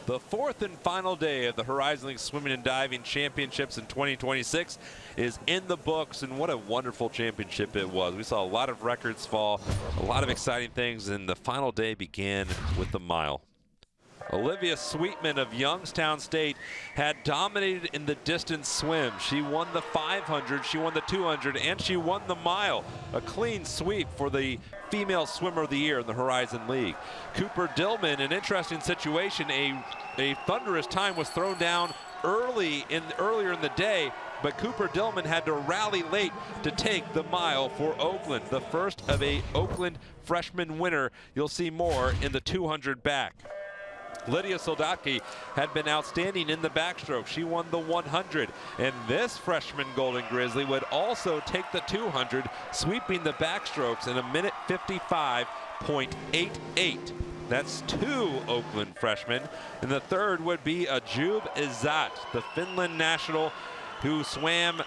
The fourth and final day of the Horizon League Swimming and Diving Championships in 2026 is in the books, and what a wonderful championship it was. We saw a lot of records fall, a lot of exciting things, and the final day began with the mile. Olivia Sweetman of Youngstown State had dominated in the distance swim. She won the 500, she won the 200, and she won the mile. A clean sweep for the female swimmer of the year in the Horizon League. Cooper Dillman, an interesting situation. A thunderous time was thrown down earlier in the day, but Cooper Dillman had to rally late to take the mile for Oakland, the first of a Oakland freshman winner. You'll see more in the 200 back. Lydia Soldatke had been outstanding in the backstroke. She won the 100, and this freshman Golden Grizzly would also take the 200, sweeping the backstrokes in 1:55.88. That's two Oakland freshmen, and the third would be Ajub Izzat, the Finland national, who swam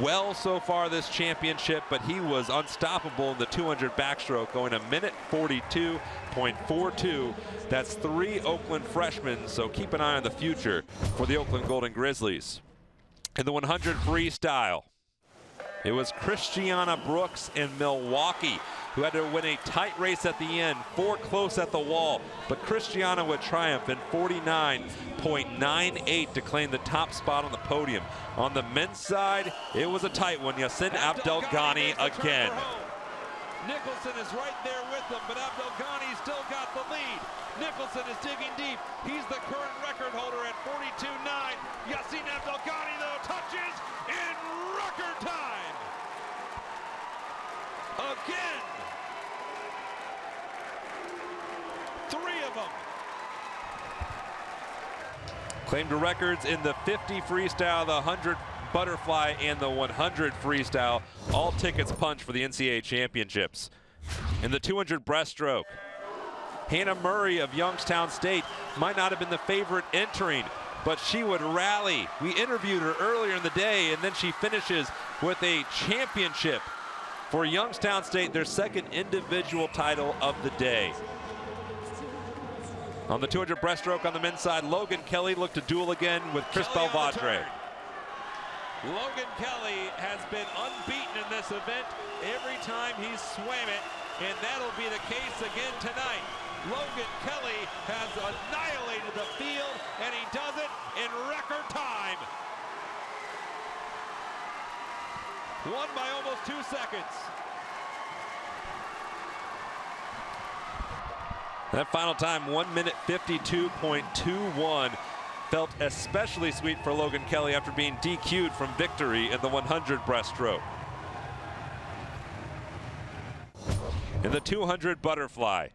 well so far this championship, but he was unstoppable in the 200 backstroke, going 1:42.42. That's three Oakland freshmen, so keep an eye on the future for the Oakland Golden Grizzlies. In the 100 freestyle, it was Christiana Brooks in Milwaukee who had to win a tight race at the end, four close at the wall, but Christiana would triumph in 49.98 to claim the top spot on the podium. On the men's side, it was a tight one. Yassin Abdelghani again. Nicholson is right there with them, but Abdelghani still got the lead. Nicholson is digging deep. He's the current record holder at 42.9. Yassin Abdelghani, though, touches in record time. Again. Three of them. Claimed records in the 50 freestyle, the 100 butterfly, and the 100 freestyle. All tickets punched for the NCAA championships. In the 200 breaststroke, Hannah Murray of Youngstown State might not have been the favorite entering, but she would rally. We interviewed her earlier in the day, and then she finishes with a championship for Youngstown State, their second individual title of the day. On the 200 breaststroke on the men's side, Logan Kelly looked to duel again with Chris Belvadre. Logan Kelly has been unbeaten in this event every time he's swam it, and that'll be the case again tonight. Logan Kelly has annihilated the field, and he does it in record time. Won by almost 2 seconds. That final time, 1:52.21, felt especially sweet for Logan Kelly after being DQ'd from victory in the 100 breaststroke. In the 200 butterfly,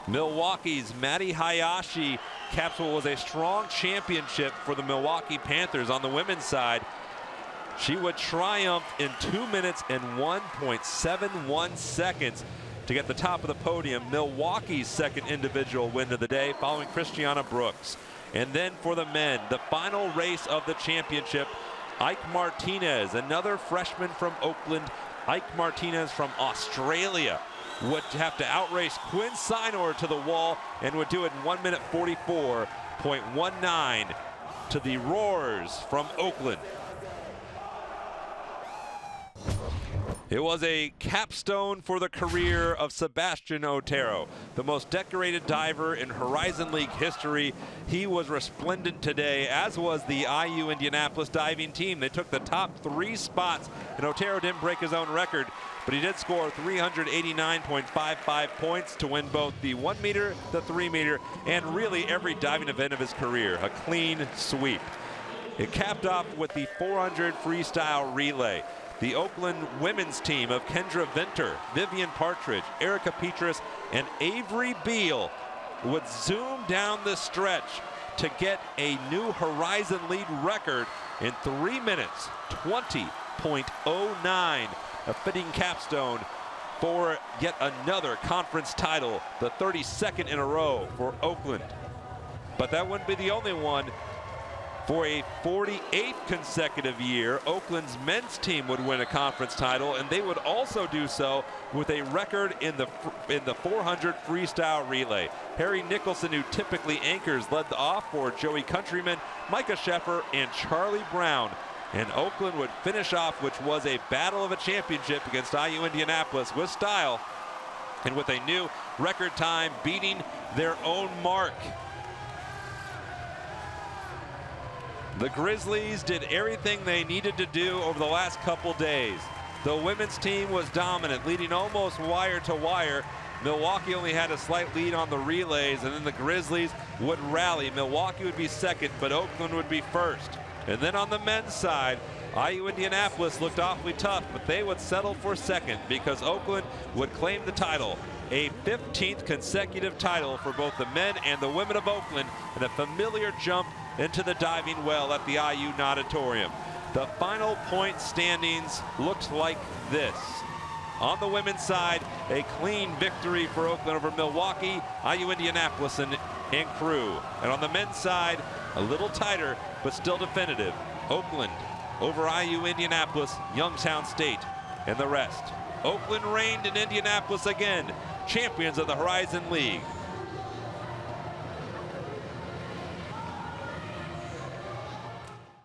Milwaukee's Maddie Hayashi caps what was a strong championship for the Milwaukee Panthers. On the women's side, she would triumph in 2 minutes and 1.71 seconds to get the top of the podium. Milwaukee's second individual win of the day, following Christiana Brooks. And then for the men, the final race of the championship, Ike Martinez, another freshman from Oakland. Ike Martinez from Australia would have to outrace Quinn Sinor to the wall and would do it in 1:44.19 to the Roars from Oakland. It was a capstone for the career of Sebastian Otero, the most decorated diver in Horizon League history. He was resplendent today, as was the IU Indianapolis diving team. They took the top 3 spots, and Otero didn't break his own record, but he did score 389.55 points to win both the 1 meter, the 3 meter, and really every diving event of his career. A clean sweep. It capped off with the 400 freestyle relay. The Oakland women's team of Kendra Venter, Vivian Partridge, Erica Petrus, and Avery Beal would zoom down the stretch to get a new Horizon League record in 3 minutes, 20.09, a fitting capstone for yet another conference title, the 32nd in a row for Oakland. But that wouldn't be the only one. For a 48th consecutive year, Oakland's men's team would win a conference title, and they would also do so with a record in the 400 freestyle relay. Harry Nicholson, who typically anchors, led off for Joey Countryman, Micah Sheffer, and Charlie Brown. And Oakland would finish off, which was a battle of a championship against IU Indianapolis, with style and with a new record time, beating their own mark. The Grizzlies did everything they needed to do over the last couple days. The women's team was dominant, leading almost wire to wire. Milwaukee only had a slight lead on the relays, and then the Grizzlies would rally. Milwaukee would be second, but Oakland would be first. And then on the men's side, IU Indianapolis looked awfully tough, but they would settle for second because Oakland would claim the title. A 15th consecutive title for both the men and the women of Oakland, and a familiar jump into the diving well at the IU Natatorium. The final point standings looked like this. On the women's side, a clean victory for Oakland over Milwaukee, IU Indianapolis, and Crew. And on the men's side, a little tighter, but still definitive. Oakland over IU Indianapolis, Youngstown State, and the rest. Oakland reigned in Indianapolis again, champions of the Horizon League.